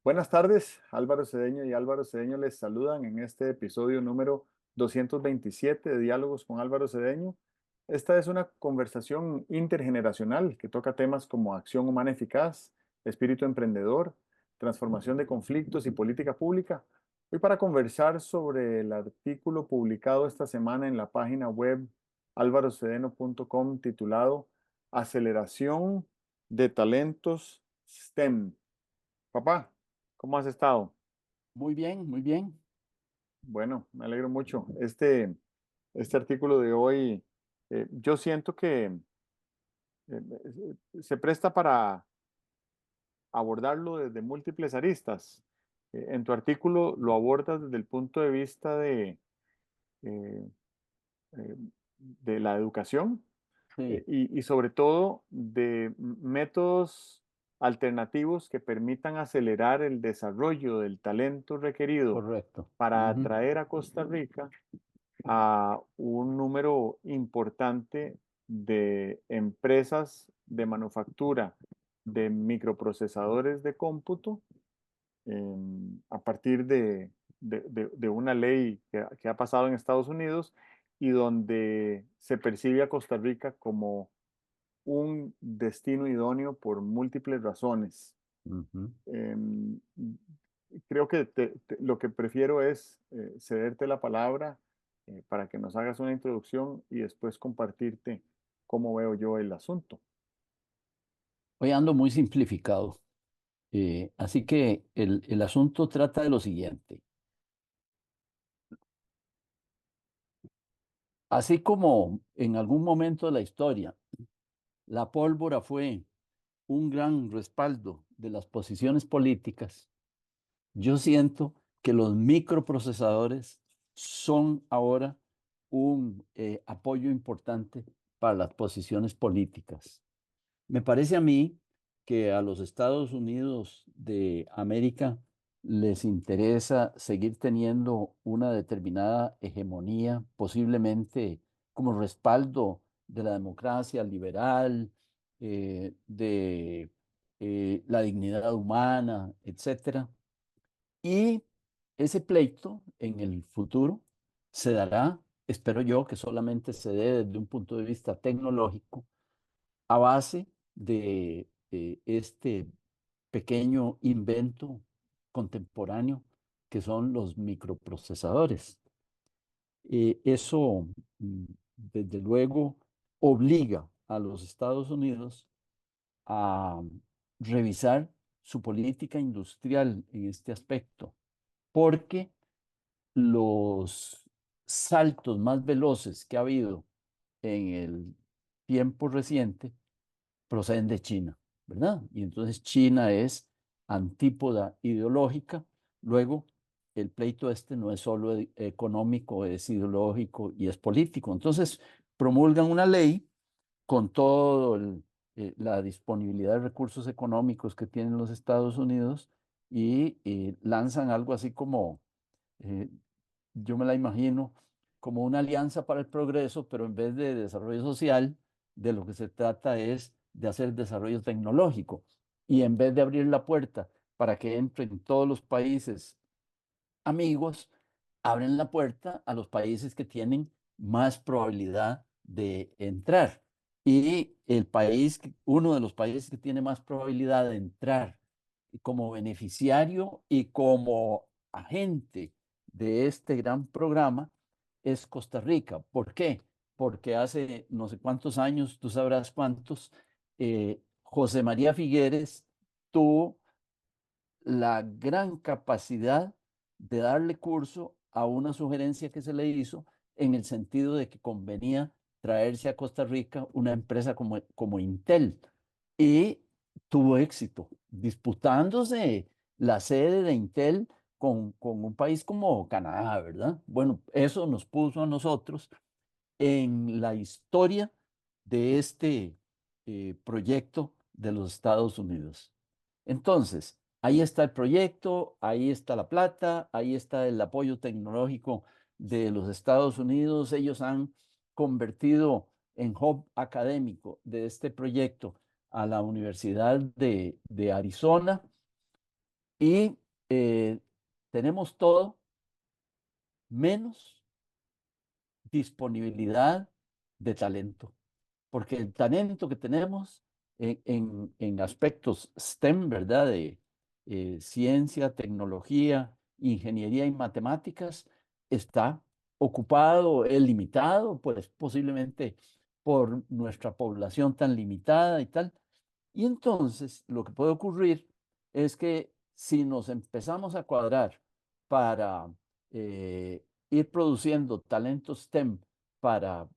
Buenas tardes, Álvaro Cedeño y Álvaro Cedeño les saludan en este episodio número 227 de Diálogos con Álvaro Cedeño. Esta es una conversación intergeneracional que toca temas como acción humana eficaz, espíritu emprendedor, transformación de conflictos y política pública. Hoy para conversar sobre el artículo publicado esta semana en la página web alvarocedeno.com titulado Aceleración de talentos STEM. Papá, ¿cómo has estado? Muy bien, muy bien. Bueno, me alegro mucho. Este artículo de hoy, yo siento que se presta para abordarlo desde múltiples aristas. En tu artículo lo abordas desde el punto de vista eh, eh, de la educación, Sí, y sobre todo de métodos alternativos que permitan acelerar el desarrollo del talento requerido correcto. para Ujú. atraer a Costa Rica a un número importante de empresas de manufactura de microprocesadores de cómputo, a partir de una ley que ha pasado en Estados Unidos y donde se percibe a Costa Rica como un destino idóneo por múltiples razones. Ujú. Em, Creo que lo que prefiero es cederte la palabra para que nos hagas una introducción y después compartirte cómo veo yo el asunto. Hoy ando muy simplificado. Así que el asunto trata de lo siguiente. Así como en algún momento de la historia la pólvora fue un gran respaldo de las posiciones políticas, yo siento que los microprocesadores son ahora un apoyo importante para las posiciones políticas. Me parece a mí que a los Estados Unidos de América les interesa seguir teniendo una determinada hegemonía, posiblemente como respaldo de la democracia liberal, de la dignidad humana, etcétera. Y ese pleito en el futuro se dará, espero yo, que solamente se dé desde un punto de vista tecnológico a base de este pequeño invento contemporáneo que son los microprocesadores. Eso, desde luego, obliga a los Estados Unidos a revisar su política industrial en este aspecto, porque los saltos más veloces que ha habido en el tiempo reciente proceden de China, ¿verdad? Y entonces China es antípoda ideológica. Luego, el pleito este no es solo económico, es ideológico y es político. Entonces, promulgan una ley con toda la disponibilidad de recursos económicos que tienen los Estados Unidos y lanzan algo así como eh, yo me la imagino como una alianza para el progreso, pero en vez de desarrollo social, de lo que se trata es de hacer desarrollo tecnológico. Y en vez de abrir la puerta para que entren todos los países amigos, abren la puerta a los países que tienen más probabilidad de entrar. Y uno de los países que tiene más probabilidad de entrar como beneficiario y como agente de este gran programa es Costa Rica. ¿Por qué? Porque hace no sé cuántos años, tú sabrás cuántos, José María Figueres tuvo la gran capacidad de darle curso a una sugerencia que se le hizo en el sentido de que convenía traerse a Costa Rica una empresa como Intel. Y tuvo éxito, disputándose la sede de Intel con un país como Canadá, ¿verdad? Bueno, eso nos puso a nosotros en la historia de este proyecto de los Estados Unidos. Entonces, ahí está el proyecto, ahí está la plata, ahí está el apoyo tecnológico de los Estados Unidos. Ellos han convertido en hub académico de este proyecto a la Universidad de Arizona y tenemos todo menos disponibilidad de talento, porque el talento que tenemos en aspectos STEM, ¿verdad? De ciencia, tecnología, ingeniería y matemáticas, está ocupado, es limitado, pues posiblemente por nuestra población tan limitada y tal. Y entonces lo que puede ocurrir es que si nos empezamos a cuadrar para ir produciendo talentos STEM para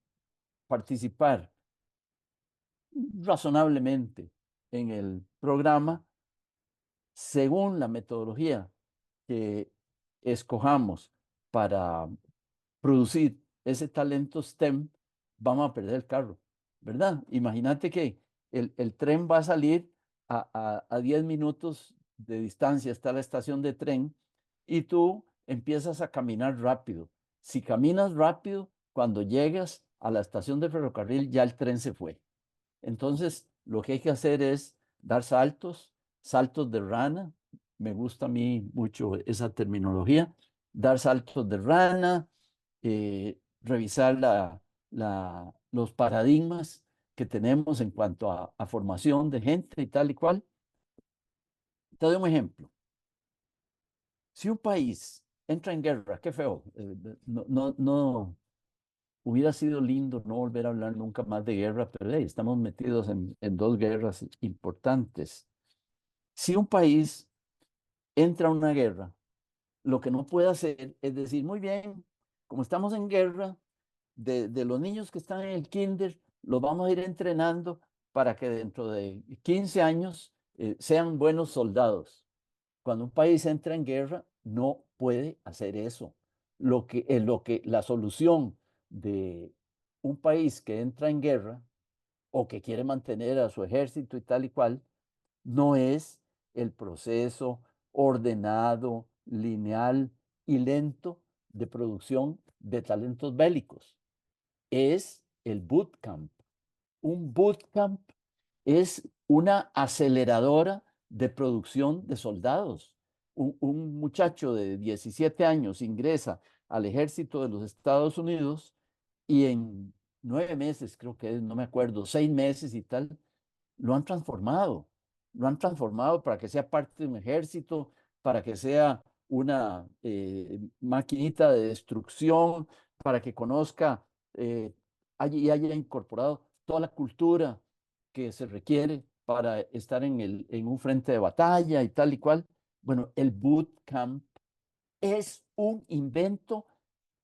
participar razonablemente en el programa, según la metodología que escojamos para producir ese talento STEM, vamos a perder el carro, ¿verdad? Imagínate que el tren va a salir a 10 minutos de distancia, está la estación de tren, y tú empiezas a caminar rápido. Si caminas rápido, cuando llegas a la estación de ferrocarril, ya el tren se fue. Entonces, lo que hay que hacer es dar saltos, saltos de rana. Me gusta a mí mucho esa terminología. Dar saltos de rana, revisar los paradigmas que tenemos en cuanto a formación de gente y tal y cual. Te doy un ejemplo. Si un país entra en guerra, qué feo, no, hubiera sido lindo no volver a hablar nunca más de guerra, pero hey, estamos metidos en dos guerras importantes. Si un país entra a una guerra, lo que no puede hacer es decir, muy bien, como estamos en guerra, de los niños que están en el kinder, los vamos a ir entrenando para que dentro de 15 años sean buenos soldados. Cuando un país entra en guerra, no puede hacer eso. La solución de un país que entra en guerra o que quiere mantener a su ejército y tal y cual, no es el proceso ordenado, lineal y lento de producción de talentos bélicos. Es el bootcamp. Un bootcamp es una aceleradora de producción de soldados. Un muchacho de 17 años ingresa al ejército de los Estados Unidos y en 9 meses, creo que es, no me acuerdo, 6 meses y tal, lo han transformado. Lo han transformado para que sea parte de un ejército, para que sea una maquinita de destrucción, para que conozca y haya incorporado toda la cultura que se requiere para estar en un frente de batalla y tal y cual. Bueno, el bootcamp es un invento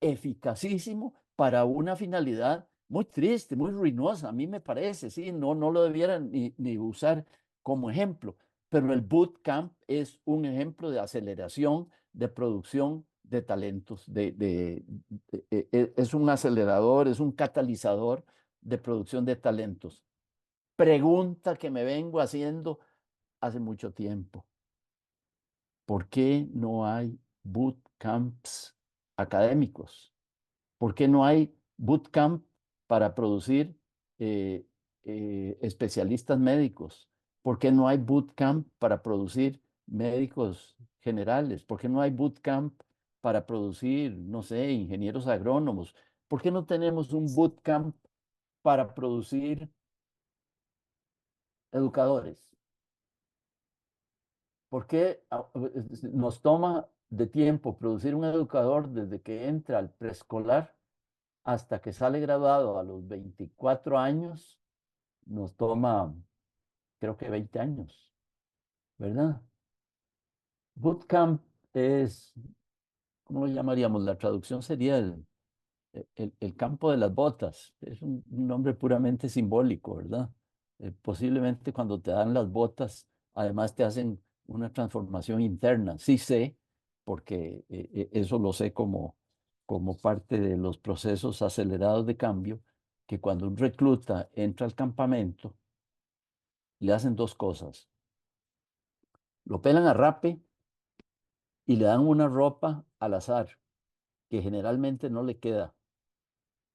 eficacísimo para una finalidad muy triste, muy ruinosa, a mí me parece, sí, no lo debieran ni usar como ejemplo, pero el bootcamp es un ejemplo de aceleración de producción de talentos, es un acelerador, es un catalizador de producción de talentos. Pregunta que me vengo haciendo hace mucho tiempo. ¿Por qué no hay bootcamps académicos? ¿Por qué no hay bootcamp para producir especialistas médicos? ¿Por qué no hay bootcamp para producir médicos generales? ¿Por qué no hay bootcamp para producir, no sé, ingenieros agrónomos? ¿Por qué no tenemos un bootcamp para producir educadores? ¿Por qué nos toma de tiempo producir un educador desde que entra al preescolar hasta que sale graduado a los 24 años? Nos toma, creo que 20 años, ¿verdad? Bootcamp es, ¿cómo lo llamaríamos? La traducción sería el campo de las botas. Es un nombre puramente simbólico, ¿verdad? Posiblemente cuando te dan las botas, además te hacen una transformación interna. Sí sé, porque eso lo sé como parte de los procesos acelerados de cambio, que cuando un recluta entra al campamento, le hacen dos cosas. Lo pelan a rape y le dan una ropa al azar, que generalmente no le queda.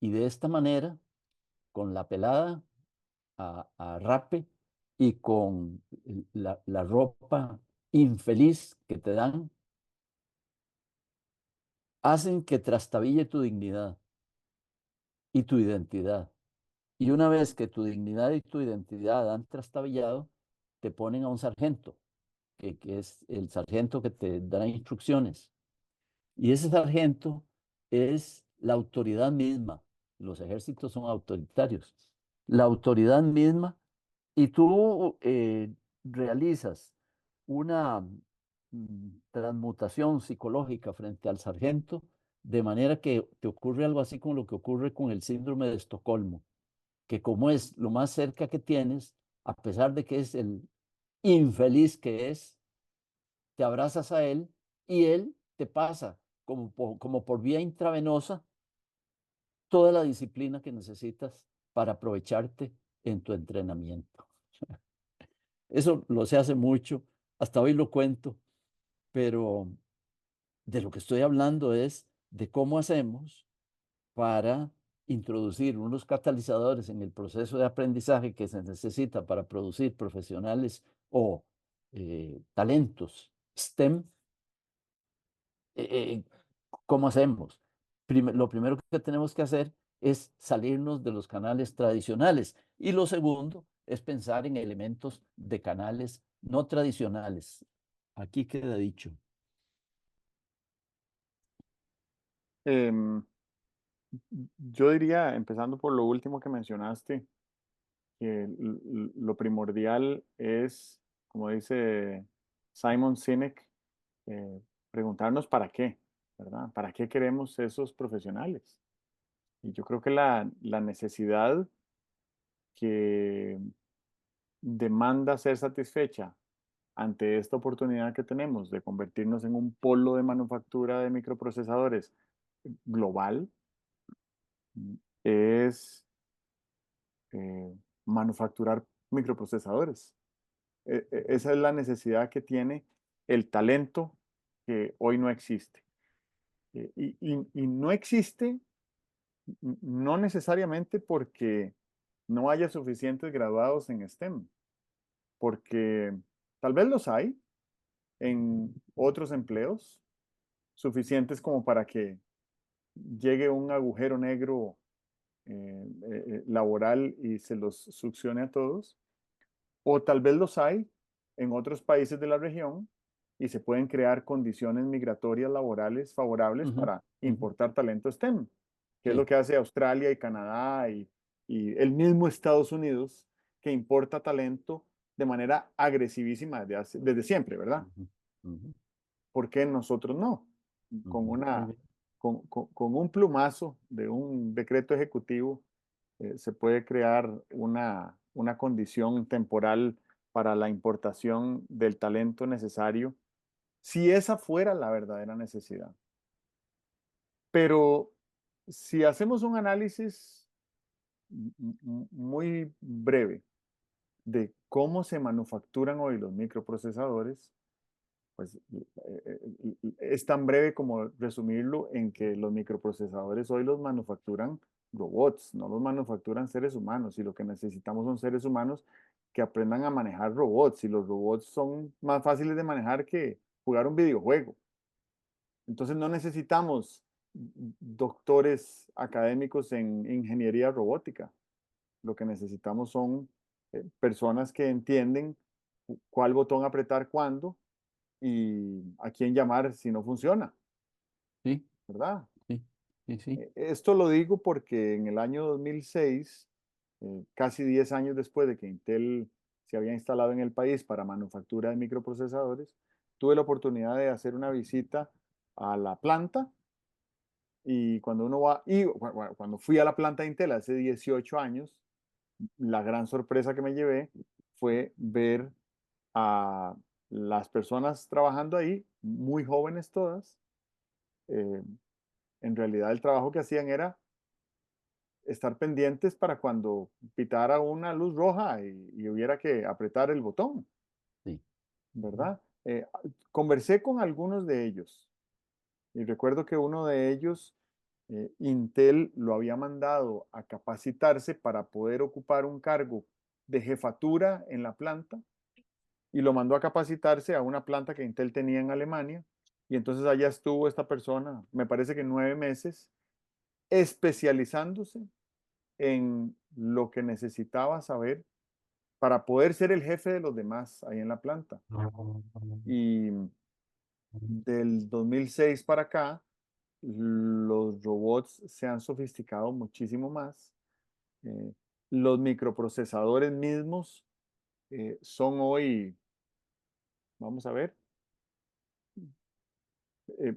Y de esta manera, con la pelada a rape y con la ropa infeliz que te dan, hacen que trastabille tu dignidad y tu identidad. Y una vez que tu dignidad y tu identidad han trastabillado, te ponen a un sargento, que es el sargento que te dará instrucciones. Y ese sargento es la autoridad misma. Los ejércitos son autoritarios. La autoridad misma, y tú realizas una transmutación psicológica frente al sargento, de manera que te ocurre algo así como lo que ocurre con el síndrome de Estocolmo, que como es lo más cerca que tienes, a pesar de que es el infeliz que es, te abrazas a él y él te pasa como por vía intravenosa toda la disciplina que necesitas para aprovecharte en tu entrenamiento. Eso lo se hace mucho, hasta hoy lo cuento, pero de lo que estoy hablando es de cómo hacemos para introducir unos catalizadores en el proceso de aprendizaje que se necesita para producir profesionales o talentos STEM. eh, ¿Cómo hacemos? Lo primero que tenemos que hacer es salirnos de los canales tradicionales y lo segundo es pensar en elementos de canales no tradicionales. Aquí queda dicho. Em, yo diría, empezando por lo último que mencionaste, que lo primordial es, como dice Simon Sinek, eh, preguntarnos para qué, ¿verdad? ¿Para qué queremos esos profesionales? Y yo creo que la necesidad que demanda ser satisfecha ante esta oportunidad que tenemos de convertirnos en un polo de manufactura de microprocesadores global es manufacturar microprocesadores. Esa es la necesidad que tiene el talento que hoy no existe. Y no existe no necesariamente porque no haya suficientes graduados en STEM, porque tal vez los hay en otros empleos suficientes como para que llegue un agujero negro laboral y se los succione a todos, o tal vez los hay en otros países de la región y se pueden crear condiciones migratorias laborales favorables Ujú, para ujú. importar talento STEM, que es lo Sí. que hace Australia y Canadá y el mismo Estados Unidos, que importa talento de manera agresivísima desde siempre, ¿verdad? Ujú, ujú, ¿Por qué nosotros no? Con ujú. Muy una, bien. con un plumazo de un decreto ejecutivo se puede crear una condición temporal para la importación del talento necesario, si esa fuera la verdadera necesidad. Pero si hacemos un análisis muy breve de cómo se manufacturan hoy los microprocesadores, pues es tan breve como resumirlo en que los microprocesadores hoy los manufacturan robots, no los manufacturan seres humanos, y lo que necesitamos son seres humanos que aprendan a manejar robots, y los robots son más fáciles de manejar que jugar un videojuego. Entonces no necesitamos doctores académicos en ingeniería robótica. Lo que necesitamos son personas que entienden cuál botón apretar cuándo y a quién llamar si no funciona, Sí, ¿verdad? sí, sí, sí. Esto lo digo porque en el año 2006, casi 10 años después de que Intel se había instalado en el país para manufactura de microprocesadores, tuve la oportunidad de hacer una visita a la planta y cuando uno va, y cuando fui a la planta de Intel hace 18 años, la gran sorpresa que me llevé fue ver a las personas trabajando ahí, muy jóvenes todas. eh, en realidad el trabajo que hacían era estar pendientes para cuando pitara una luz roja y hubiera que apretar el botón, Sí. Ujú. ¿verdad? Conversé con algunos de ellos y recuerdo que uno de ellos, Intel lo había mandado a capacitarse para poder ocupar un cargo de jefatura en la planta y lo mandó a capacitarse a una planta que Intel tenía en Alemania. Y entonces allá estuvo esta persona, me parece que 9 meses, especializándose en lo que necesitaba saber para poder ser el jefe de los demás ahí en la planta. Y del 2006 para acá, los robots se han sofisticado muchísimo más. Eh, los microprocesadores mismos son hoy, vamos a ver,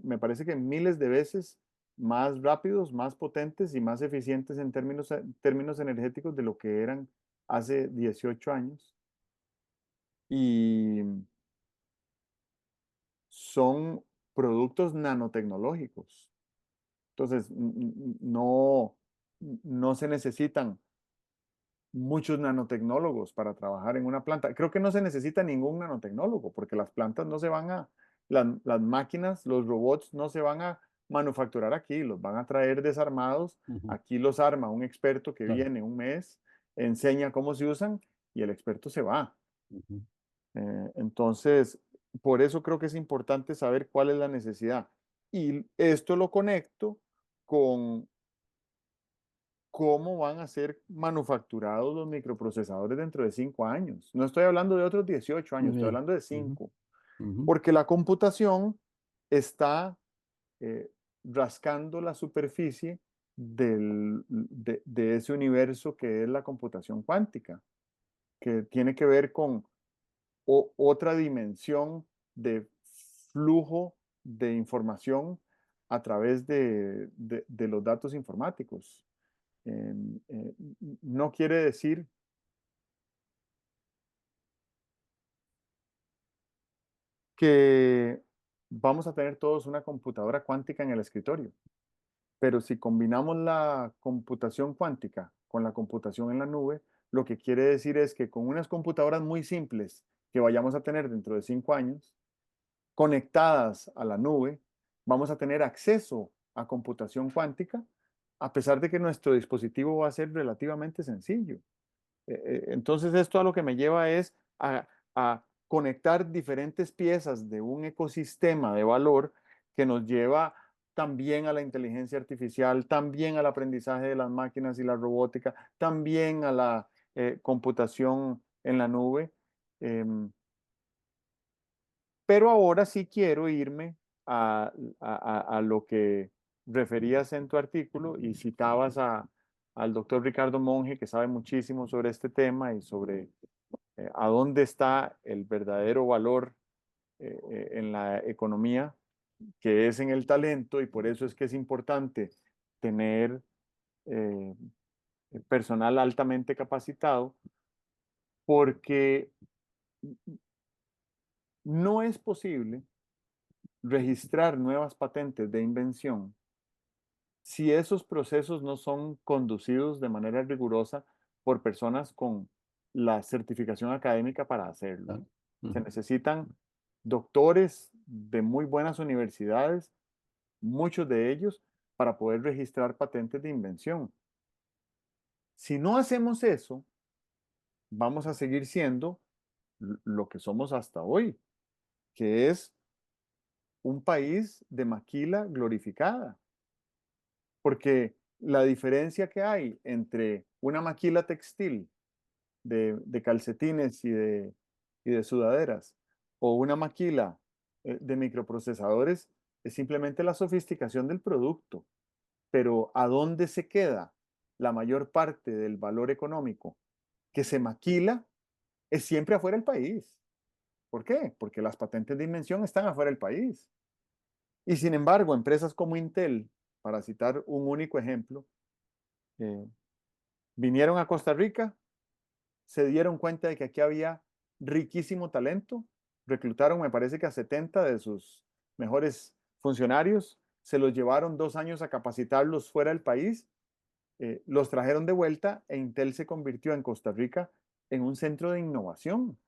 me parece que miles de veces más rápidos, más potentes y más eficientes en términos energéticos de lo que eran hace 18 años. Y son productos nanotecnológicos. Entonces, no se necesitan muchos nanotecnólogos para trabajar en una planta. Creo que no se necesita ningún nanotecnólogo porque las plantas no se van a, las máquinas, los robots no se van a manufacturar aquí, los van a traer desarmados. Ujú, Aquí los arma un experto que claro. viene un mes, enseña cómo se usan y el experto se va. Ujú, Entonces, por eso creo que es importante saber cuál es la necesidad. Y esto lo conecto con cómo van a ser manufacturados los microprocesadores dentro de 5 años. No estoy hablando de otros 18 muy años, estoy bien. hablando de Ujú, 5, ujú, porque la computación está eh, rascando la superficie de ese universo que es la computación cuántica, que tiene que ver con otra dimensión de flujo de información a través de los datos informáticos. No quiere decir que vamos a tener todos una computadora cuántica en el escritorio, pero si combinamos la computación cuántica con la computación en la nube, lo que quiere decir es que con unas computadoras muy simples que vayamos a tener dentro de 5 años, conectadas a la nube, vamos a tener acceso a computación cuántica, a pesar de que nuestro dispositivo va a ser relativamente sencillo. Entonces esto a lo que me lleva es a conectar diferentes piezas de un ecosistema de valor que nos lleva también a la inteligencia artificial, también al aprendizaje de las máquinas y la robótica, también a la computación en la nube. Em, pero ahora sí quiero irme a lo que referías en tu artículo y citabas al doctor Ricardo Monge, que sabe muchísimo sobre este tema y sobre a dónde está el verdadero valor en la economía, que es en el talento, y por eso es que es importante tener eh, personal altamente capacitado, porque no es posible registrar nuevas patentes de invención si esos procesos no son conducidos de manera rigurosa por personas con la certificación académica para hacerlo. claro. Se Ujú, necesitan doctores de muy buenas universidades, muchos de ellos, para poder registrar patentes de invención. Si no hacemos eso, vamos a seguir siendo lo que somos hasta hoy, que es un país de maquila glorificada. Porque la diferencia que hay entre una maquila textil de calcetines y de sudaderas o una maquila de microprocesadores es simplemente la sofisticación del producto. Pero ¿a dónde se queda la mayor parte del valor económico que se maquila? Es siempre afuera del país. ¿Por qué? Porque las patentes de invención están afuera del país. Y sin embargo, empresas como Intel, para citar un único ejemplo, eh, vinieron a Costa Rica, se dieron cuenta de que aquí había riquísimo talento, reclutaron, me parece que a 70 de sus mejores funcionarios, se los llevaron 2 años a capacitarlos fuera del país, los trajeron de vuelta e Intel se convirtió en Costa Rica en un centro de innovación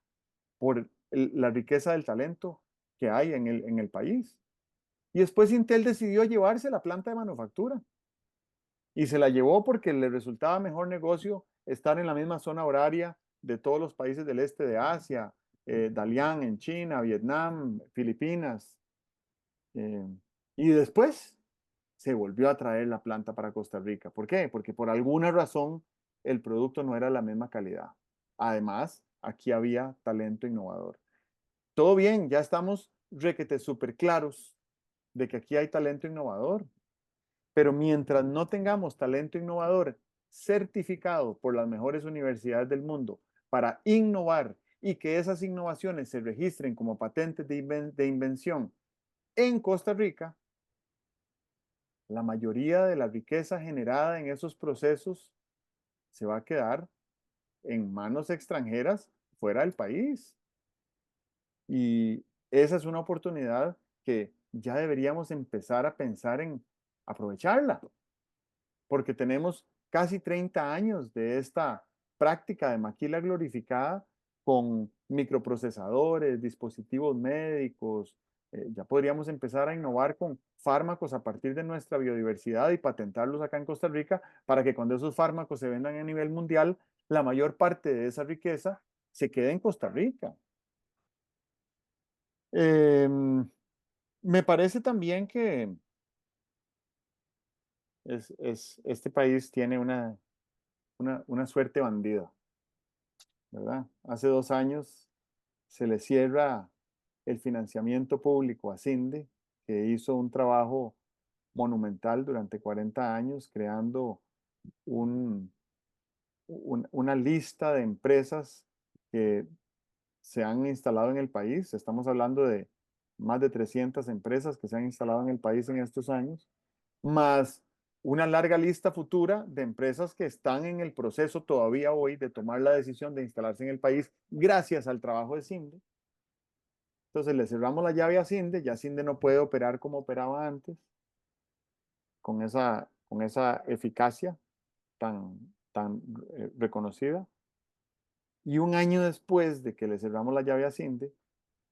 por la riqueza del talento que hay en el país. Y después Intel decidió llevarse la planta de manufactura y se la llevó porque le resultaba mejor negocio estar en la misma zona horaria de todos los países del este de Asia Dalian en China, Vietnam, Filipinas. Y después se volvió a traer la planta para Costa Rica. ¿Por qué? Porque por alguna razón el producto no era la misma calidad. Además, aquí había talento innovador. Todo bien, ya estamos requete súper claros de que aquí hay talento innovador, pero mientras no tengamos talento innovador certificado por las mejores universidades del mundo para innovar y que esas innovaciones se registren como patentes de invención en Costa Rica, la mayoría de la riqueza generada en esos procesos se va a quedar en manos extranjeras fuera del país. Y esa es una oportunidad que ya deberíamos empezar a pensar en aprovecharla, porque tenemos casi 30 años de esta práctica de maquila glorificada con microprocesadores, dispositivos médicos. Ya podríamos empezar a innovar con fármacos a partir de nuestra biodiversidad y patentarlos acá en Costa Rica para que cuando esos fármacos se vendan a nivel mundial, la mayor parte de esa riqueza se quede en Costa Rica. Me parece también que este país tiene una suerte bandida, ¿verdad? Hace 2 años se le cierra el financiamiento público a CINDE, que hizo un trabajo monumental durante 40 años, creando una lista de empresas que se han instalado en el país. Estamos hablando de más de 300 empresas que se han instalado en el país en estos años, más una larga lista futura de empresas que están en el proceso todavía hoy de tomar la decisión de instalarse en el país gracias al trabajo de CINDE. Entonces le cerramos la llave a CINDE, ya CINDE no puede operar como operaba antes, con esa eficacia tan reconocida. Y un año después de que le cerramos la llave a CINDE,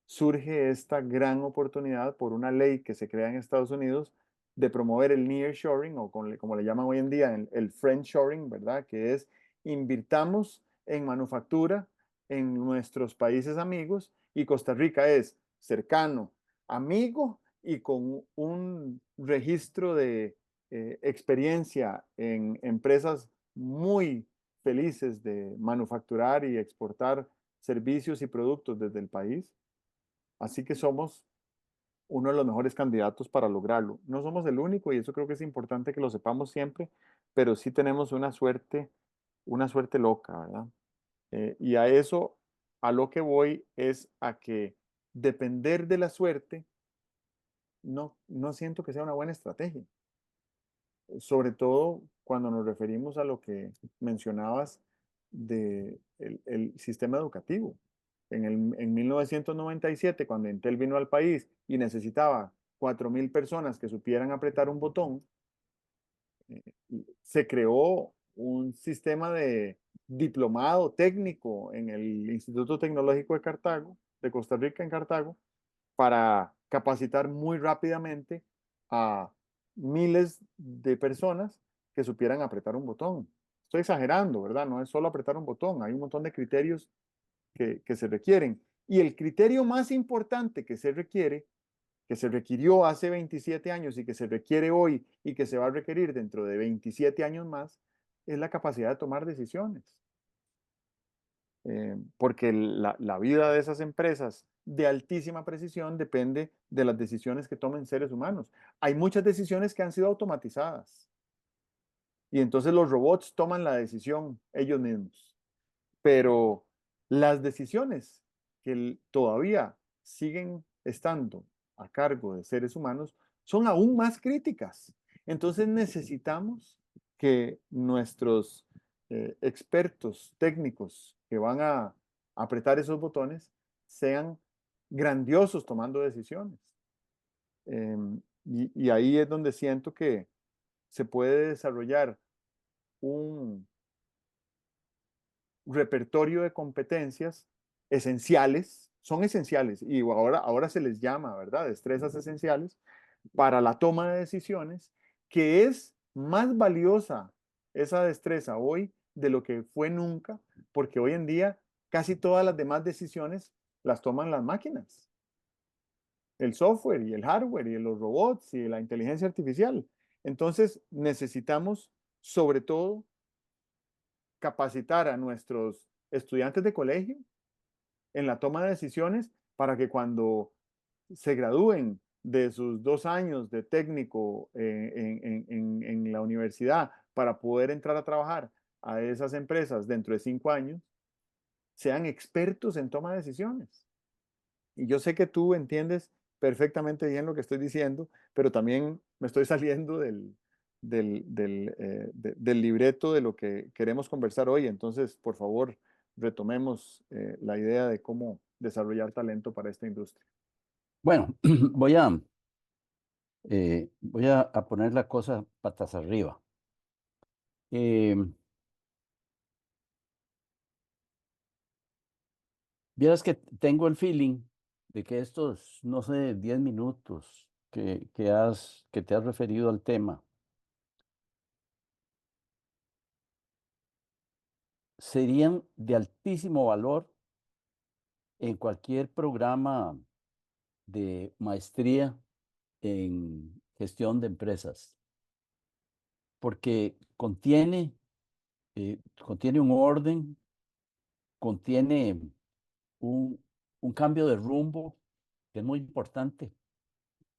surge esta gran oportunidad por una ley que se crea en Estados Unidos de promover el nearshoring, o como le llaman hoy en día, el friendshoring, ¿verdad? Que es invirtamos en manufactura en nuestros países amigos, y Costa Rica es cercano, amigo y con un registro de experiencia en empresas muy felices de manufacturar y exportar servicios y productos desde el país. Así que somos uno de los mejores candidatos para lograrlo. No somos el único, y eso creo que es importante que lo sepamos siempre, pero sí tenemos una suerte loca, ¿verdad? Y a eso, a lo que voy es a que depender de la suerte, no siento que sea una buena estrategia. Sobre todo cuando nos referimos a lo que mencionabas del el sistema educativo. En 1997, cuando Intel vino al país y necesitaba 4.000 personas que supieran apretar un botón, eh, se creó un sistema de diplomado técnico en el Instituto Tecnológico de Cartago, de Costa Rica en Cartago, para capacitar muy rápidamente a miles de personas que supieran apretar un botón. Estoy exagerando, ¿verdad? No es solo apretar un botón, hay un montón de criterios que se requieren. Y el criterio más importante que se requiere, que se requirió hace 27 años y que se requiere hoy y que se va a requerir dentro de 27 años más, es la capacidad de tomar decisiones. Porque la vida de esas empresas de altísima precisión depende de las decisiones que tomen seres humanos. Hay muchas decisiones que han sido automatizadas y entonces los robots toman la decisión ellos mismos, pero las decisiones que todavía siguen estando a cargo de seres humanos son aún más críticas. Entonces necesitamos que nuestros expertos técnicos que van a apretar esos botones sean grandiosos tomando decisiones. Y ahí es donde siento que se puede desarrollar un repertorio de competencias esenciales, son esenciales, y ahora se les llama, ¿verdad?, destrezas esenciales para la toma de decisiones, que es más valiosa esa destreza hoy de lo que fue nunca, porque hoy en día casi todas las demás decisiones las toman las máquinas, el software y el hardware y los robots y la inteligencia artificial. Entonces necesitamos, sobre todo, capacitar a nuestros estudiantes de colegio en la toma de decisiones para que cuando se gradúen de sus 2 años de técnico en la universidad para poder entrar a trabajar a esas empresas dentro de 5 años, sean expertos en toma de decisiones. Y yo sé que tú entiendes perfectamente bien lo que estoy diciendo, pero también me estoy saliendo del libreto de lo que queremos conversar hoy. Entonces, por favor, retomemos la idea de cómo desarrollar talento para esta industria. Bueno, voy a poner la cosa patas arriba. Vieras que tengo el feeling de que estos, no sé, 10 minutos que te has referido al tema, serían de altísimo valor en cualquier programa de maestría en gestión de empresas, porque contiene un orden, contiene un, un cambio de rumbo que es muy importante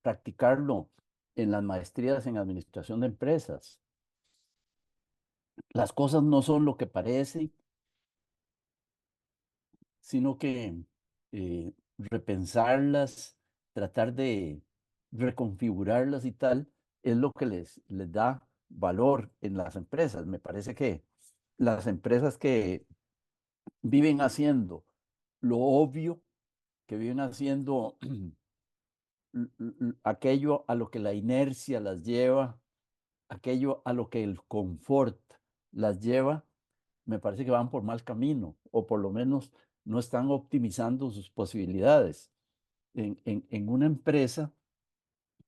practicarlo en las maestrías en administración de empresas. Las cosas no son lo que parecen, sino que repensarlas, tratar de reconfigurarlas y tal, es lo que les da valor en las empresas. Me parece que las empresas que viven haciendo lo obvio, que viven haciendo aquello a lo que la inercia las lleva, aquello a lo que el confort las lleva, me parece que van por mal camino, o por lo menos no están optimizando sus posibilidades. En una empresa,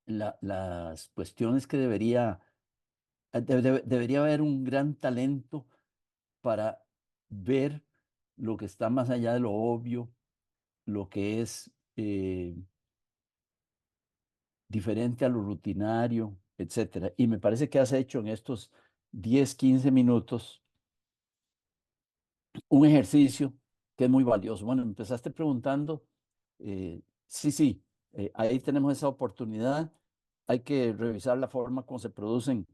las cuestiones que debería haber un gran talento para ver lo que está más allá de lo obvio, lo que es diferente a lo rutinario, etcétera. Y me parece que has hecho en estos 10, 15 minutos un ejercicio que es muy valioso. Bueno, empezaste preguntando, sí, ahí tenemos esa oportunidad. Hay que revisar la forma como se producen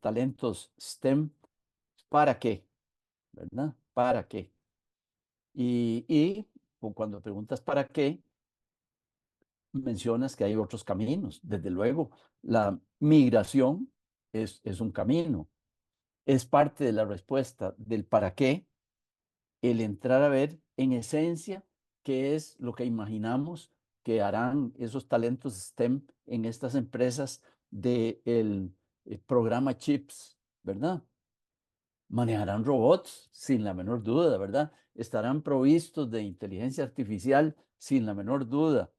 talentos STEM. ¿Para qué? ¿Verdad? ¿Para qué? Cuando preguntas para qué, mencionas que hay otros caminos. Desde luego, la migración es un camino. Es parte de la respuesta del para qué el entrar a ver en esencia qué es lo que imaginamos que harán esos talentos STEM en estas empresas del programa CHIPS, ¿verdad? Manejarán robots sin la menor duda, ¿verdad? Estarán provistos de inteligencia artificial sin la menor duda.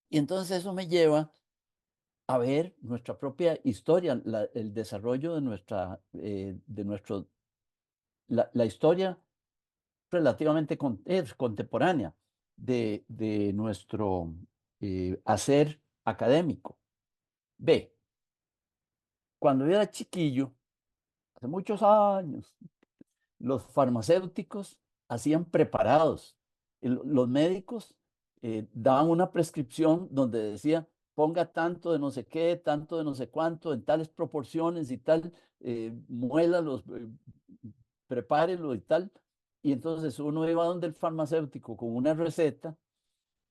Y entonces eso me lleva a ver nuestra propia historia, el desarrollo la historia relativamente contemporánea de nuestro hacer académico. Ve, cuando yo era chiquillo, hace muchos años, los farmacéuticos hacían preparados. Los médicos daban una prescripción donde decía, ponga tanto de no sé qué, tanto de no sé cuánto, en tales proporciones y tal, muélalos, prepárelo y tal. Y entonces uno iba donde el farmacéutico con una receta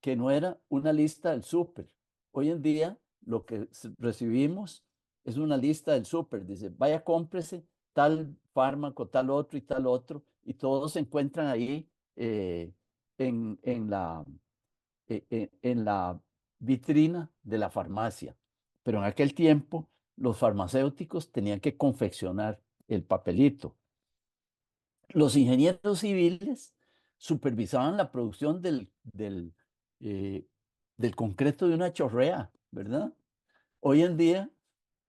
que no era una lista del súper. Hoy en día lo que recibimos es una lista del súper. Dice, vaya, cómprese tal fármaco, tal otro y tal otro, y todos se encuentran ahí en la vitrina de la farmacia. Pero en aquel tiempo los farmacéuticos tenían que confeccionar el papelito. Los ingenieros civiles supervisaban la producción eh, del concreto de una chorrea, ¿verdad? Hoy en día,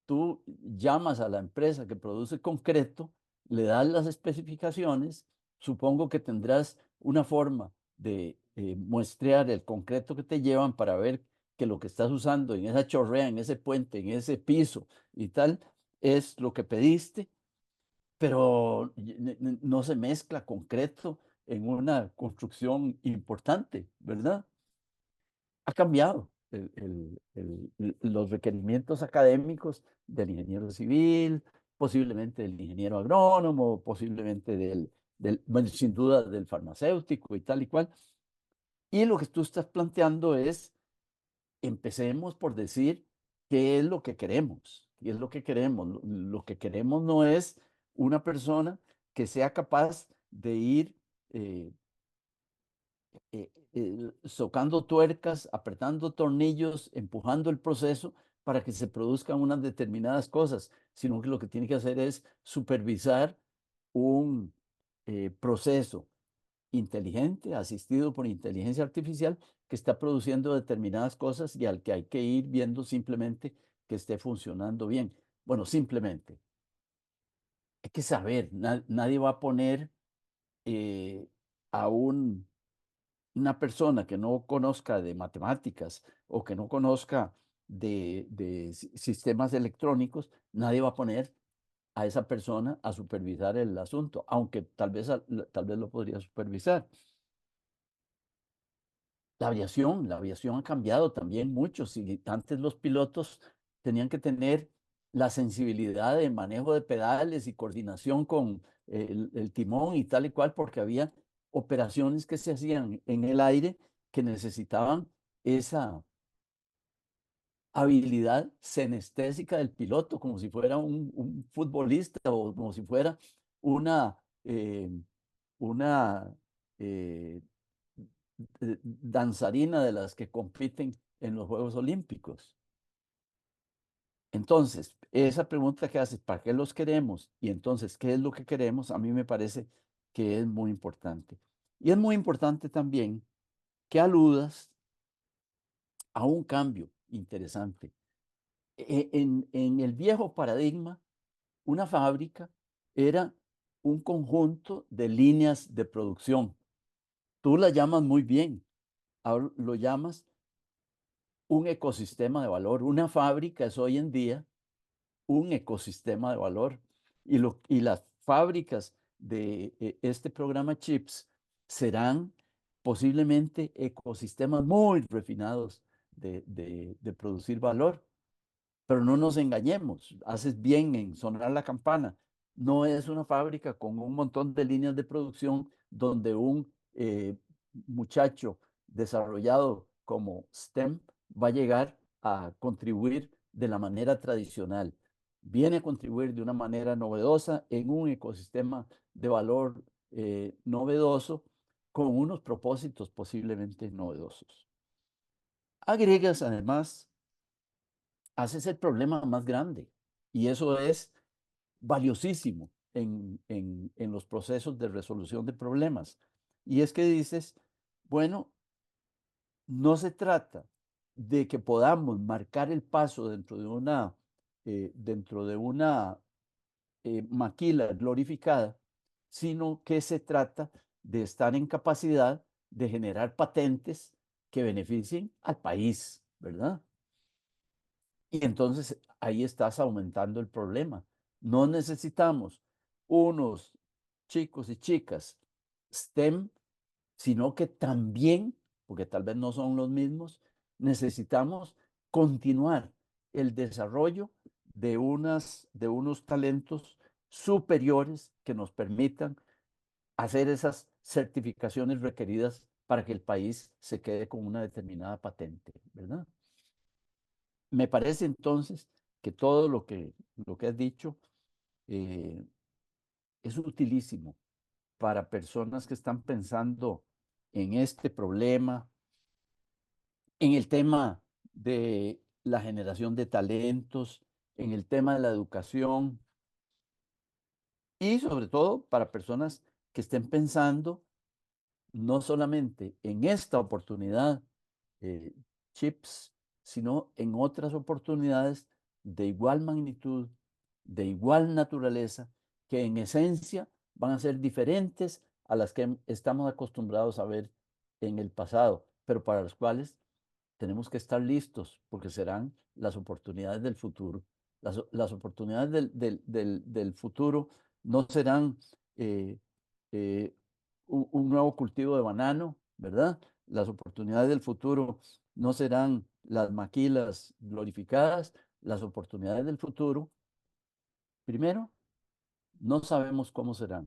tú llamas a la empresa que produce concreto, le das las especificaciones, supongo que tendrás una forma de muestrear el concreto que te llevan para ver que lo que estás usando en esa chorrea, en ese puente, en ese piso y tal, es lo que pediste, pero no se mezcla concreto en una construcción importante, ¿verdad? Ha cambiado los requerimientos académicos del ingeniero civil, posiblemente del ingeniero agrónomo, posiblemente bueno, sin duda del farmacéutico y tal y cual. Y lo que tú estás planteando es, empecemos por decir qué es lo que queremos, qué es lo que queremos. Lo que queremos no es una persona que sea capaz de ir socando tuercas, apretando tornillos, empujando el proceso para que se produzcan unas determinadas cosas, sino que lo que tiene que hacer es supervisar un proceso inteligente, asistido por inteligencia artificial, que está produciendo determinadas cosas y al que hay que ir viendo simplemente que esté funcionando bien. Bueno, simplemente, hay que saber, nadie va a poner eh, a una persona que no conozca de matemáticas o que no conozca de sistemas electrónicos, nadie va a poner a esa persona a supervisar el asunto, aunque tal vez lo podría supervisar. La aviación ha cambiado también mucho. Si antes los pilotos tenían que tener la sensibilidad de manejo de pedales y coordinación con el timón y tal y cual, porque había operaciones que se hacían en el aire que necesitaban esa habilidad senestésica del piloto, como si fuera un futbolista o como si fuera una, eh, una eh, danzarina de las que compiten en los Juegos Olímpicos. Entonces, esa pregunta que haces, ¿para qué los queremos? Y entonces, ¿qué es lo que queremos? A mí me parece que es muy importante. Y es muy importante también que aludas a un cambio interesante. En el viejo paradigma, una fábrica era un conjunto de líneas de producción. Tú la llamas muy bien, ahora lo llamas un ecosistema de valor. Una fábrica es hoy en día un ecosistema de valor. Y las fábricas de este programa CHIPS serán posiblemente ecosistemas muy refinados de producir valor. Pero no nos engañemos, haces bien en sonar la campana. No es una fábrica con un montón de líneas de producción donde un muchacho desarrollado como STEM va a llegar a contribuir de la manera tradicional. Viene a contribuir de una manera novedosa en un ecosistema de valor novedoso con unos propósitos posiblemente novedosos. Agregas además, haces el problema más grande y eso es valiosísimo en los procesos de resolución de problemas. Y es que dices, bueno, no se trata de que podamos marcar el paso dentro de una maquila glorificada, sino que se trata de estar en capacidad de generar patentes que beneficien al país, ¿verdad? Y entonces ahí estás aumentando el problema. No necesitamos unos chicos y chicas STEM, sino que también, porque tal vez no son los mismos, necesitamos continuar el desarrollo de unos talentos superiores que nos permitan hacer esas certificaciones requeridas para que el país se quede con una determinada patente, ¿verdad? Me parece entonces que todo lo que has dicho eh, es utilísimo para personas que están pensando en este problema, en el tema de la generación de talentos, en el tema de la educación y sobre todo para personas que estén pensando no solamente en esta oportunidad, eh, chips, sino en otras oportunidades de igual magnitud, de igual naturaleza, que en esencia van a ser diferentes a las que estamos acostumbrados a ver en el pasado, pero para los cuales tenemos que estar listos porque serán las oportunidades del futuro. Las oportunidades del futuro no serán eh, eh, un nuevo cultivo de banano, ¿verdad? Las oportunidades del futuro no serán las maquilas glorificadas. Las oportunidades del futuro, primero, no sabemos cómo serán,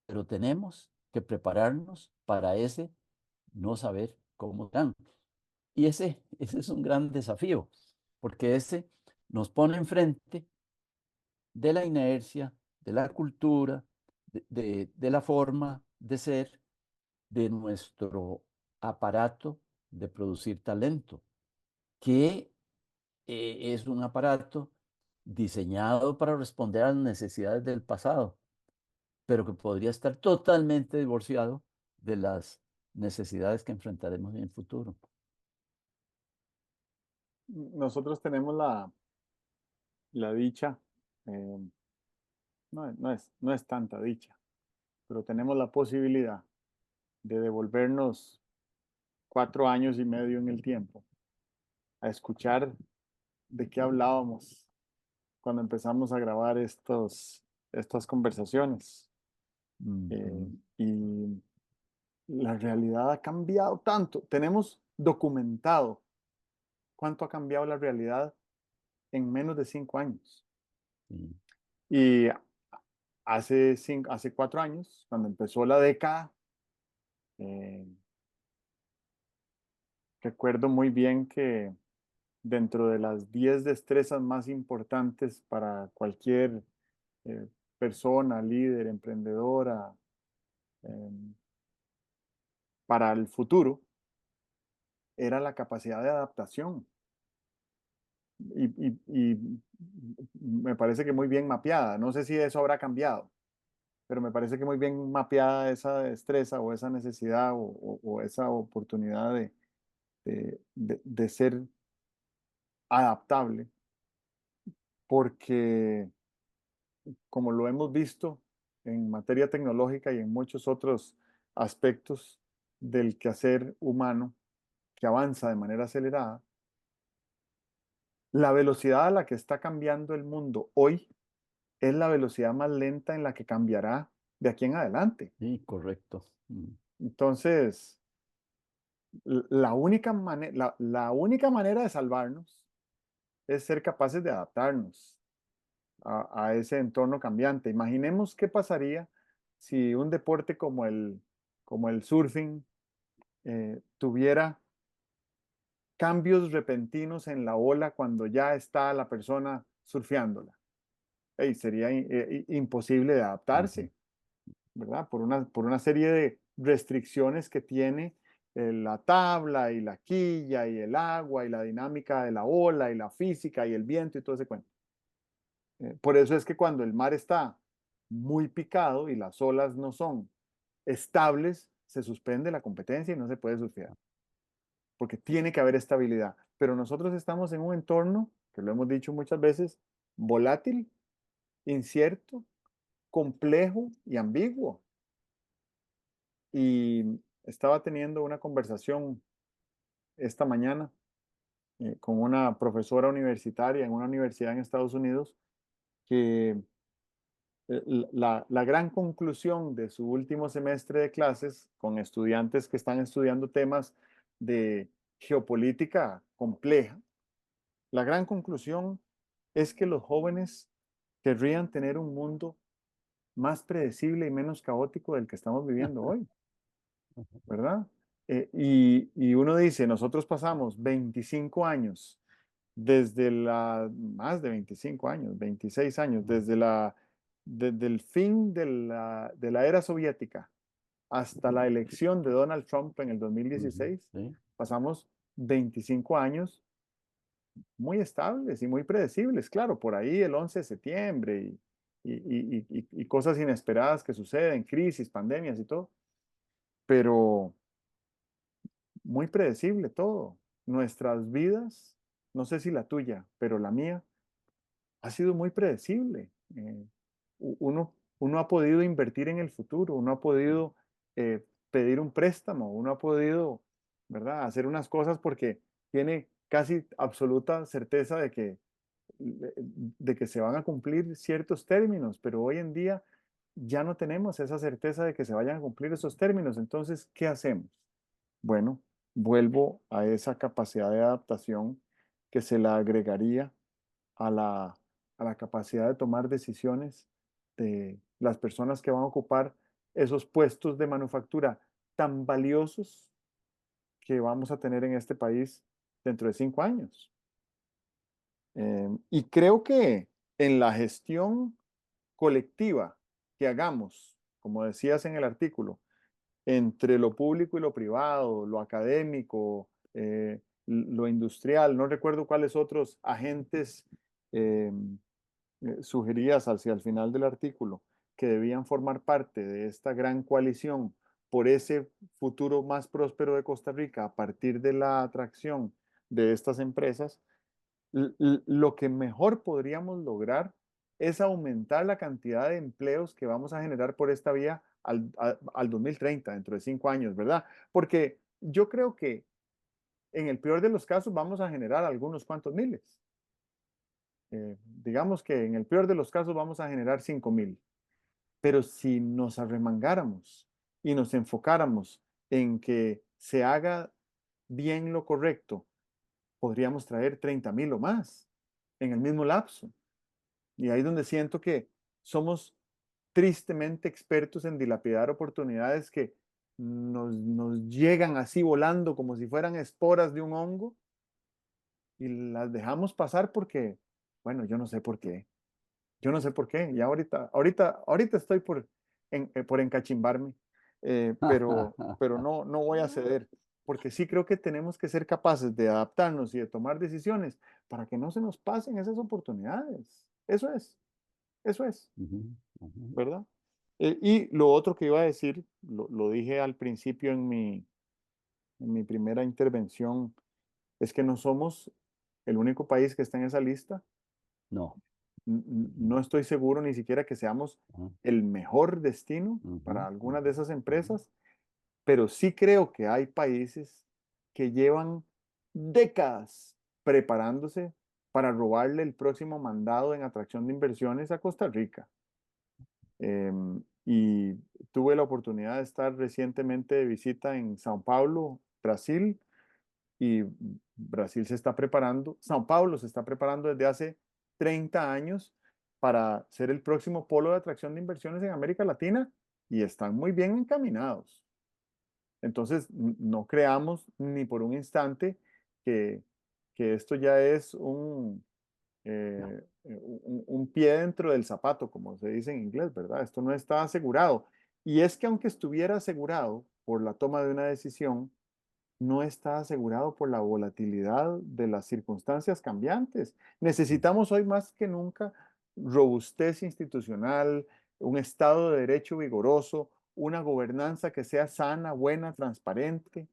pero tenemos que prepararnos para ese no saber cómo serán. Y ese es un gran desafío, porque ese nos pone enfrente de la inercia, de la cultura, de la forma de ser, de nuestro aparato de producir talento, que es un aparato diseñado para responder a las necesidades del pasado, pero que podría estar totalmente divorciado de las necesidades que enfrentaremos en el futuro. Nosotros tenemos la dicha, eh, no es tanta dicha, pero tenemos la posibilidad de devolvernos 4 años y medio en el tiempo a escuchar de qué hablábamos cuando empezamos a grabar estas conversaciones. Ujú. Y la realidad ha cambiado tanto. Tenemos documentado cuánto ha cambiado la realidad en menos de 5 años. Sí. Y hace 4 años, cuando empezó la década, eh, recuerdo muy bien que dentro de las 10 destrezas más importantes para cualquier eh, persona, líder, emprendedora, eh, para el futuro, era la capacidad de adaptación. Y me parece que muy bien mapeada. No sé si eso habrá cambiado, pero me parece que muy bien mapeada esa destreza o esa necesidad o esa oportunidad de ser adaptable, porque como lo hemos visto en materia tecnológica y en muchos otros aspectos del quehacer humano que avanza de manera acelerada, la velocidad a la que está cambiando el mundo hoy es la velocidad más lenta en la que cambiará de aquí en adelante. Sí, correcto. Entonces, la única manera de salvarnos es ser capaces de adaptarnos a ese entorno cambiante. Imaginemos qué pasaría si un deporte como el surfing tuviera cambios repentinos en la ola cuando ya está la persona surfeándola. Sería imposible de Ujú. adaptarse, ¿verdad? Por una serie de restricciones que tiene la tabla y la quilla y el agua y la dinámica de la ola y la física y el viento y todo ese cuento. Por eso es que cuando el mar está muy picado y las olas no son estables, se suspende la competencia y no se puede surfear, porque tiene que haber estabilidad. Pero nosotros estamos en un entorno, que lo hemos dicho muchas veces, volátil, incierto, complejo y ambiguo. Y estaba teniendo una conversación esta mañana con una profesora universitaria en una universidad en Estados Unidos que la gran conclusión de su último semestre de clases con estudiantes que están estudiando temas de geopolítica compleja, la gran conclusión es que los jóvenes querrían tener un mundo más predecible y menos caótico del que estamos viviendo hoy, ¿verdad? Y uno dice, nosotros pasamos 25 años más de 25 años, 26 años, desde el fin de la era soviética hasta la elección de Donald Trump en el Ujú. 2016, Sí. pasamos 25 años muy estables y muy predecibles. Claro, por ahí el 11 de septiembre y cosas inesperadas que suceden, crisis, pandemias y todo, pero muy predecible todo. Nuestras vidas, no sé si la tuya, pero la mía, ha sido muy predecible. Uno ha podido invertir en el futuro, uno ha podido pedir un préstamo, uno ha podido, ¿verdad?, hacer unas cosas porque tiene casi absoluta certeza de que se van a cumplir ciertos términos, pero hoy en día ya no tenemos esa certeza de que se vayan a cumplir esos términos. Entonces, ¿qué hacemos? Bueno, vuelvo a esa capacidad de adaptación que se la agregaría a la capacidad de tomar decisiones de las personas que van a ocupar esos puestos de manufactura tan valiosos que vamos a tener en este país dentro de 5 años. Y creo que en la gestión colectiva que hagamos, como decías en el artículo, entre lo público y lo privado, lo académico, lo industrial, no recuerdo cuáles otros agentes eh, sugerías hacia el final del artículo que debían formar parte de esta gran coalición por ese futuro más próspero de Costa Rica a partir de la atracción de estas empresas, lo que mejor podríamos lograr es aumentar la cantidad de empleos que vamos a generar por esta vía al 2030, dentro de 5 años, ¿verdad? Porque yo creo que en el peor de los casos vamos a generar algunos cuantos miles. Digamos que en el peor de los casos vamos a generar 5,000. Pero si nos arremangáramos y nos enfocáramos en que se haga bien lo correcto, podríamos traer 30,000 o más en el mismo lapso. Y ahí es donde siento que somos tristemente expertos en dilapidar oportunidades que nos llegan así volando como si fueran esporas de un hongo y las dejamos pasar porque, bueno, yo no sé por qué. Yo no sé por qué. Y ahorita estoy por encachimbarme, pero no voy a ceder, porque sí creo que tenemos que ser capaces de adaptarnos y de tomar decisiones para que no se nos pasen esas oportunidades. Eso es, Ujú, ujú. ¿verdad? Y lo otro que iba a decir, lo dije al principio en mi primera intervención, es que no somos el único país que está en esa lista. No. No estoy seguro ni siquiera que seamos Ujú, el mejor destino ujú, para algunas de ujú, esas ujú. empresas, pero sí creo que hay países que llevan décadas preparándose para robarle el próximo mandado en atracción de inversiones a Costa Rica. Y tuve la oportunidad de estar recientemente de visita en Sao Paulo, Brasil, y Brasil se está preparando, Sao Paulo se está preparando desde hace 30 años para ser el próximo polo de atracción de inversiones en América Latina y están muy bien encaminados. Entonces, no creamos ni por un instante que, que esto ya es un pie dentro del zapato, como se dice en inglés, ¿verdad? Esto no está asegurado. Y es que aunque estuviera asegurado por la toma de una decisión, no está asegurado por la volatilidad de las circunstancias cambiantes. Necesitamos hoy más que nunca robustez institucional, un Estado de Derecho vigoroso, una gobernanza que sea sana, buena, transparente.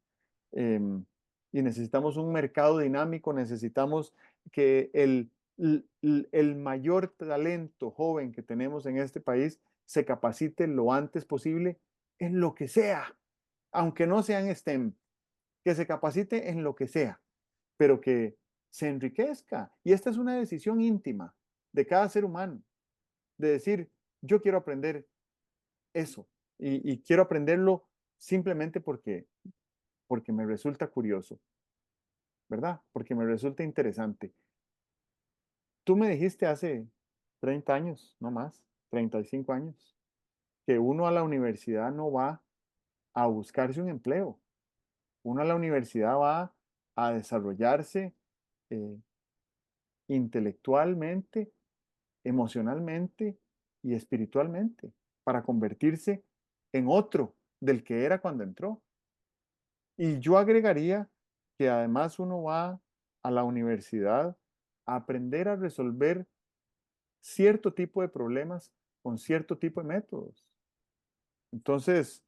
em, y necesitamos un mercado dinámico, necesitamos que el mayor talento joven que tenemos en este país se capacite lo antes posible en lo que sea, aunque no sea en STEM, que se capacite en lo que sea, pero que se enriquezca. Y esta es una decisión íntima de cada ser humano, de decir, yo quiero aprender eso y quiero aprenderlo simplemente porque me resulta curioso, ¿verdad? Porque me resulta interesante. Tú me dijiste hace 30 años, no más, 35 años, que uno a la universidad no va a buscarse un empleo, uno a la universidad va a desarrollarse eh, intelectualmente, emocionalmente y espiritualmente para convertirse en otro del que era cuando entró. Y yo agregaría que además uno va a la universidad a aprender a resolver cierto tipo de problemas con cierto tipo de métodos. Entonces,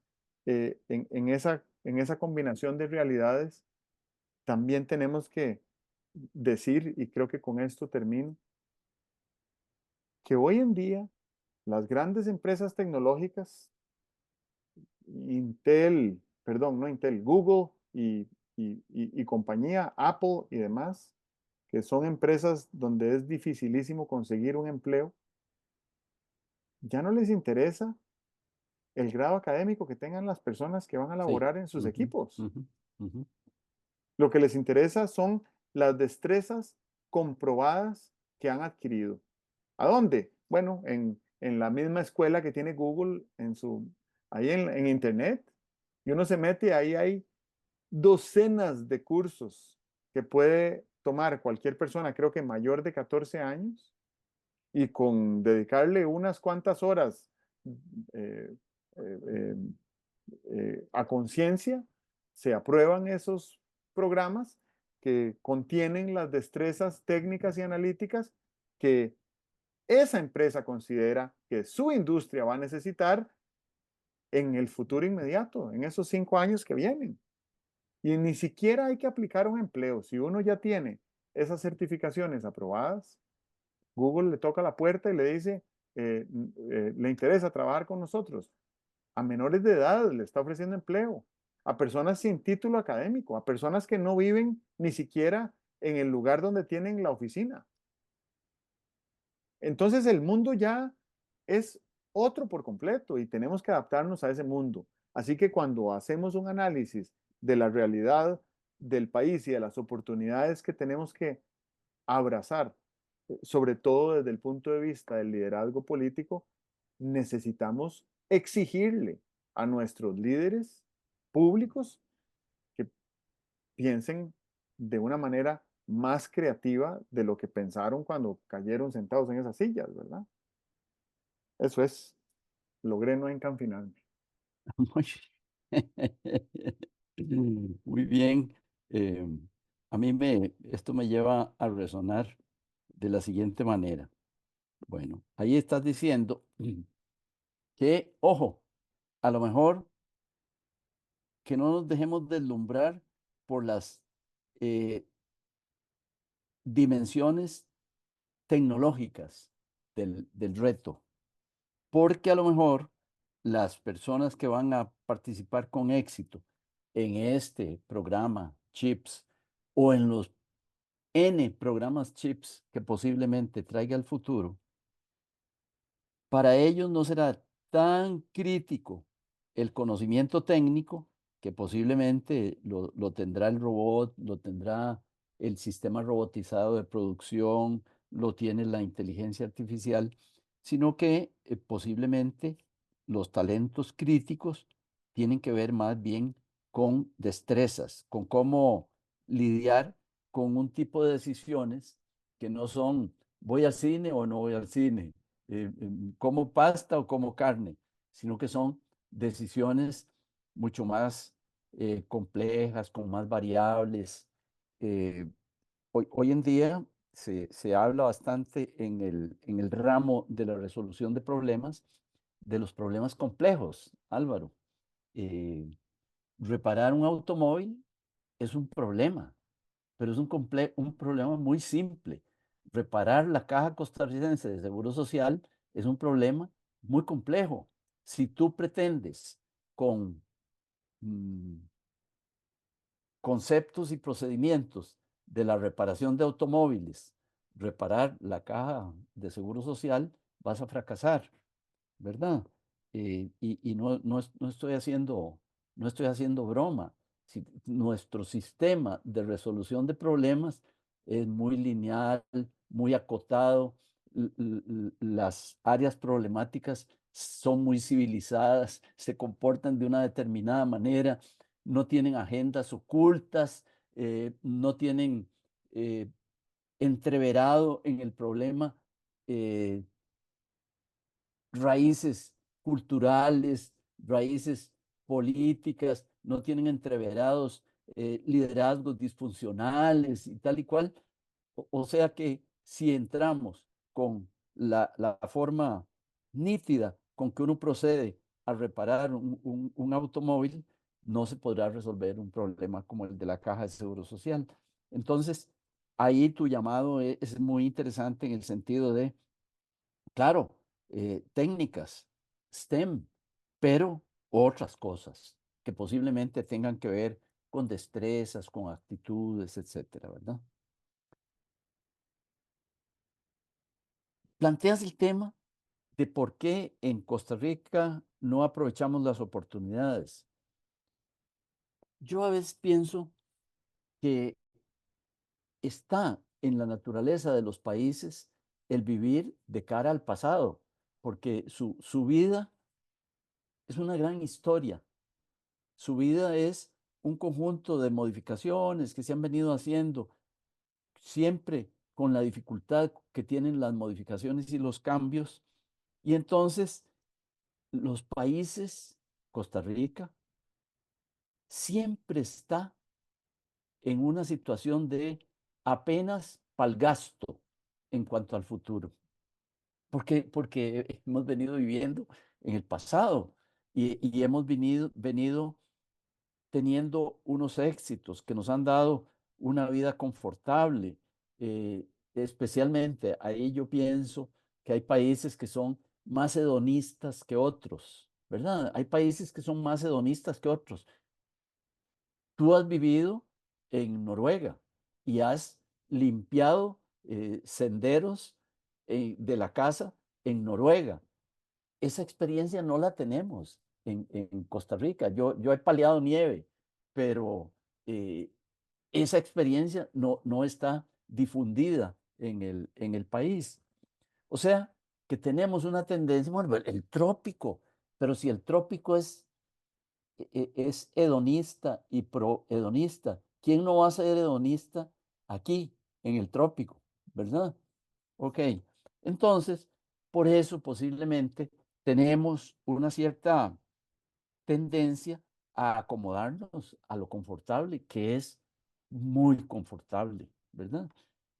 en esa combinación de realidades, también tenemos que decir, y creo que con esto termino, que hoy en día las grandes empresas tecnológicas Intel, perdón, no Intel, Google y compañía, Apple y demás, que son empresas donde es dificilísimo conseguir un empleo, ya no les interesa el grado académico que tengan las personas que van a Sí. laborar en sus Ujú, equipos. ujú, ujú. Lo que les interesa son las destrezas comprobadas que han adquirido. ¿A dónde? Bueno, en la misma escuela que tiene Google ahí en Internet. Y uno se mete, ahí hay docenas de cursos que puede tomar cualquier persona, creo que mayor de 14 años, y con dedicarle unas cuantas horas eh, eh, eh, a conciencia, se aprueban esos programas que contienen las destrezas técnicas y analíticas que esa empresa considera que su industria va a necesitar en el futuro inmediato, en esos 5 años que vienen. Y ni siquiera hay que aplicar un empleo. Si uno ya tiene esas certificaciones aprobadas, Google le toca la puerta y le dice, le interesa trabajar con nosotros. A menores de edad le está ofreciendo empleo, a personas sin título académico, a personas que no viven ni siquiera en el lugar donde tienen la oficina. Entonces el mundo ya es otro por completo y tenemos que adaptarnos a ese mundo. Así que cuando hacemos un análisis de la realidad del país y de las oportunidades que tenemos que abrazar, sobre todo desde el punto de vista del liderazgo político, necesitamos exigirle a nuestros líderes públicos que piensen de una manera más creativa de lo que pensaron cuando cayeron sentados en esas sillas, ¿verdad? Eso es, logré no encanfinarme. Muy muy bien. A mí esto me lleva a resonar de la siguiente manera. Bueno, ahí estás diciendo que, ojo, a lo mejor que no nos dejemos deslumbrar por las eh, dimensiones tecnológicas del reto, porque a lo mejor las personas que van a participar con éxito en este programa CHIPS o en los N programas CHIPS que posiblemente traiga el futuro, para ellos no será tan crítico el conocimiento técnico, que posiblemente lo tendrá el robot, lo tendrá el sistema robotizado de producción, lo tiene la inteligencia artificial, sino que posiblemente los talentos críticos tienen que ver más bien con destrezas, con cómo lidiar con un tipo de decisiones que no son voy al cine o no voy al cine, como pasta o como carne, sino que son decisiones mucho más complejas, con más variables. Eh, hoy en día se habla bastante en el ramo de la resolución de los problemas complejos, Álvaro. Eh, Reparar un automóvil es un problema, pero es un problema muy simple. Reparar la Caja Costarricense de Seguro Social es un problema muy complejo. Si tú pretendes con mm, conceptos y procedimientos de la reparación de automóviles, reparar la Caja de Seguro Social, vas a fracasar, ¿verdad? Y no estoy haciendo broma. Si nuestro sistema de resolución de problemas es muy lineal, muy acotado, las áreas problemáticas son muy civilizadas, se comportan de una determinada manera, no tienen agendas ocultas, no tienen eh, entreverado en el problema eh, raíces culturales, raíces políticas, no tienen entreverados liderazgos disfuncionales y tal y cual. O sea que si entramos con la forma nítida con que uno procede a reparar un automóvil, no se podrá resolver un problema como el de la caja de seguro social. Entonces, ahí tu llamado es muy interesante en el sentido de claro, técnicas, STEM, pero otras cosas que posiblemente tengan que ver con destrezas, con actitudes, etcétera, ¿verdad? Planteas el tema de por qué en Costa Rica no aprovechamos las oportunidades. Yo a veces pienso que está en la naturaleza de los países el vivir de cara al pasado, porque su vida es una gran historia. Su vida es un conjunto de modificaciones que se han venido haciendo, siempre con la dificultad que tienen las modificaciones y los cambios. Y entonces los países, Costa Rica, siempre está en una situación de apenas pal gasto en cuanto al futuro, porque hemos venido viviendo en el pasado y hemos venido teniendo unos éxitos que nos han dado una vida confortable. Especialmente ahí yo pienso que hay países que son más hedonistas que otros, ¿verdad? Hay países que son más hedonistas que otros. Tú has vivido en Noruega y has limpiado senderos de la casa en Noruega. Esa experiencia no la tenemos en Costa Rica. Yo he paleado nieve, pero eh, esa experiencia no está difundida en el país. O sea, que tenemos una tendencia, bueno, el trópico, pero si el trópico es hedonista y pro-hedonista, ¿quién no va a ser hedonista aquí, en el trópico? ¿Verdad? Ok, entonces, por eso posiblemente tenemos una cierta tendencia a acomodarnos a lo confortable, que es muy confortable, ¿verdad?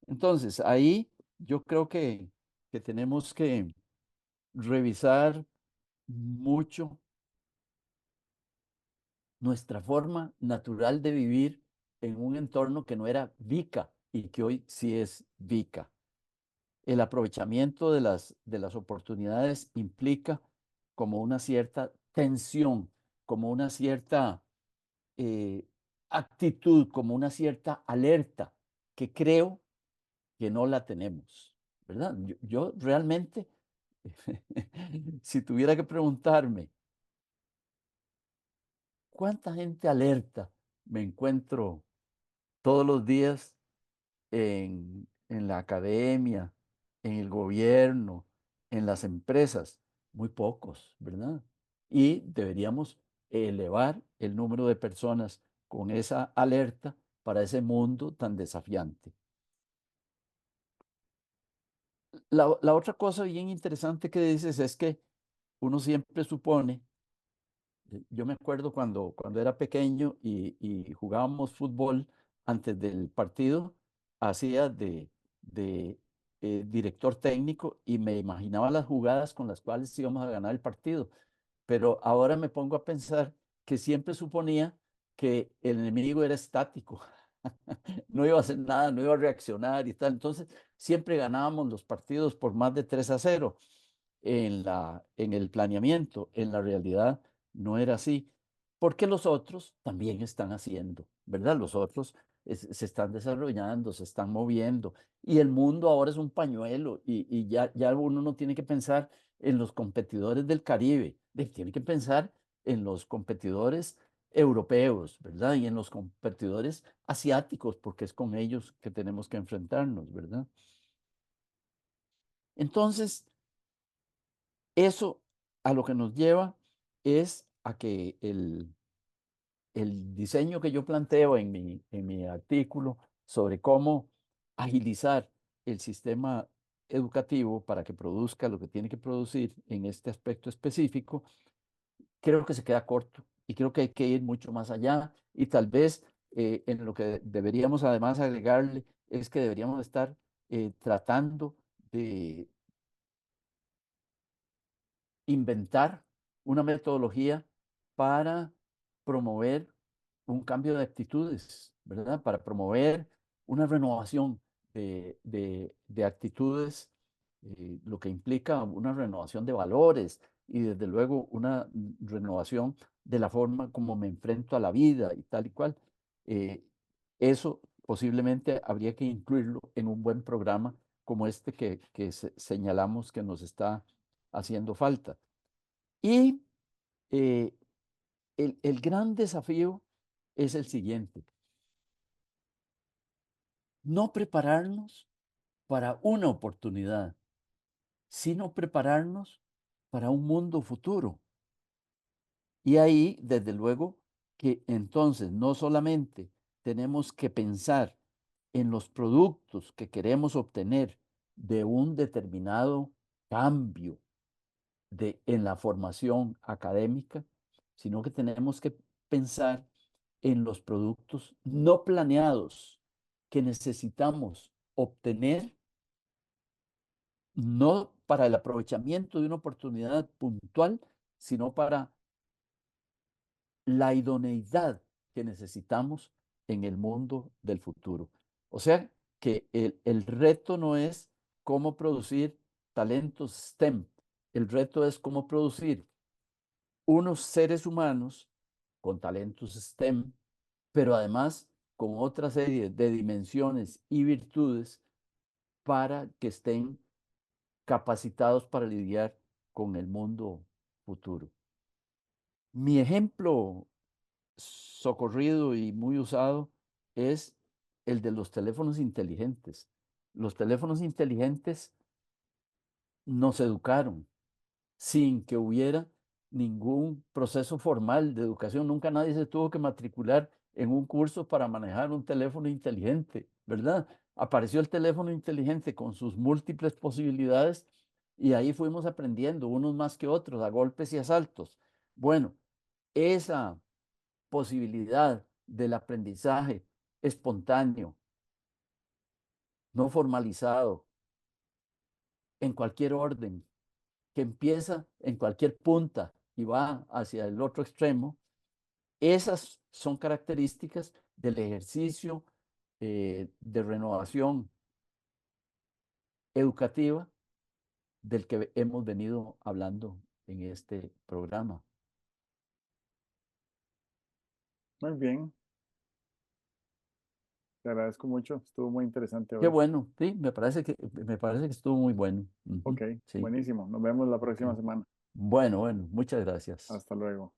Entonces, ahí yo creo que tenemos que revisar mucho nuestra forma natural de vivir en un entorno que no era VICA y que hoy sí es VICA. El aprovechamiento de las oportunidades implica como una cierta tensión, como una cierta eh, actitud, como una cierta alerta, que creo que no la tenemos, ¿verdad? Yo realmente, si tuviera que preguntarme, ¿cuánta gente alerta me encuentro todos los días en la academia, en el gobierno, en las empresas? Muy pocos, ¿verdad? Y deberíamos elevar el número de personas con esa alerta para ese mundo tan desafiante. La otra cosa bien interesante que dices es que uno siempre supone, yo me acuerdo cuando era pequeño y jugábamos fútbol antes del partido, hacía de director técnico y me imaginaba las jugadas con las cuales íbamos a ganar el partido. Pero ahora me pongo a pensar que siempre suponía que el enemigo era estático, no iba a hacer nada, no iba a reaccionar y tal. Entonces, siempre ganábamos los partidos por más de 3-0 en el planeamiento. En la realidad no era así, porque los otros también están haciendo, ¿verdad? Los otros se están desarrollando, se están moviendo y el mundo ahora es un pañuelo y ya uno no tiene que pensar en los competidores del Caribe, tiene que pensar en los competidores europeos, ¿verdad? Y en los competidores asiáticos, porque es con ellos que tenemos que enfrentarnos, ¿verdad? Entonces, eso a lo que nos lleva es a que el diseño que yo planteo en mi artículo sobre cómo agilizar el sistema educativo para que produzca lo que tiene que producir en este aspecto específico, creo que se queda corto y creo que hay que ir mucho más allá y tal vez en lo que deberíamos además agregarle es que deberíamos estar tratando de inventar una metodología para promover un cambio de actitudes, ¿verdad? Para promover una renovación de actitudes, lo que implica una renovación de valores, y desde luego una renovación de la forma como me enfrento a la vida y tal y cual. Eh, Eso posiblemente habría que incluirlo en un buen programa como este que señalamos que nos está haciendo falta. Y eh, el gran desafío es el siguiente: no prepararnos para una oportunidad, sino prepararnos para un mundo futuro. Y ahí, desde luego, que entonces no solamente tenemos que pensar en los productos que queremos obtener de un determinado cambio en la formación académica, sino que tenemos que pensar en los productos no planeados que necesitamos obtener, no para el aprovechamiento de una oportunidad puntual, sino para la idoneidad que necesitamos en el mundo del futuro. O sea, que el reto no es cómo producir talentos STEM, el reto es cómo producir unos seres humanos con talentos STEM, pero además con otra serie de dimensiones y virtudes para que estén capacitados para lidiar con el mundo futuro. Mi ejemplo socorrido y muy usado es el de los teléfonos inteligentes. Los teléfonos inteligentes nos educaron sin que hubiera ningún proceso formal de educación. Nunca nadie se tuvo que matricular en un curso para manejar un teléfono inteligente, ¿verdad? Apareció el teléfono inteligente con sus múltiples posibilidades y ahí fuimos aprendiendo, unos más que otros, a golpes y asaltos. Bueno, esa posibilidad del aprendizaje espontáneo, no formalizado, en cualquier orden, que empieza en cualquier punta y va hacia el otro extremo, esas son características del ejercicio de renovación educativa del que hemos venido hablando en este programa. Muy bien, te agradezco mucho, estuvo muy interesante Qué hoy. bueno, sí, me parece que estuvo muy bueno. Ok, Ujú, sí, buenísimo, nos vemos la próxima sí. semana. Bueno, muchas gracias. Hasta luego.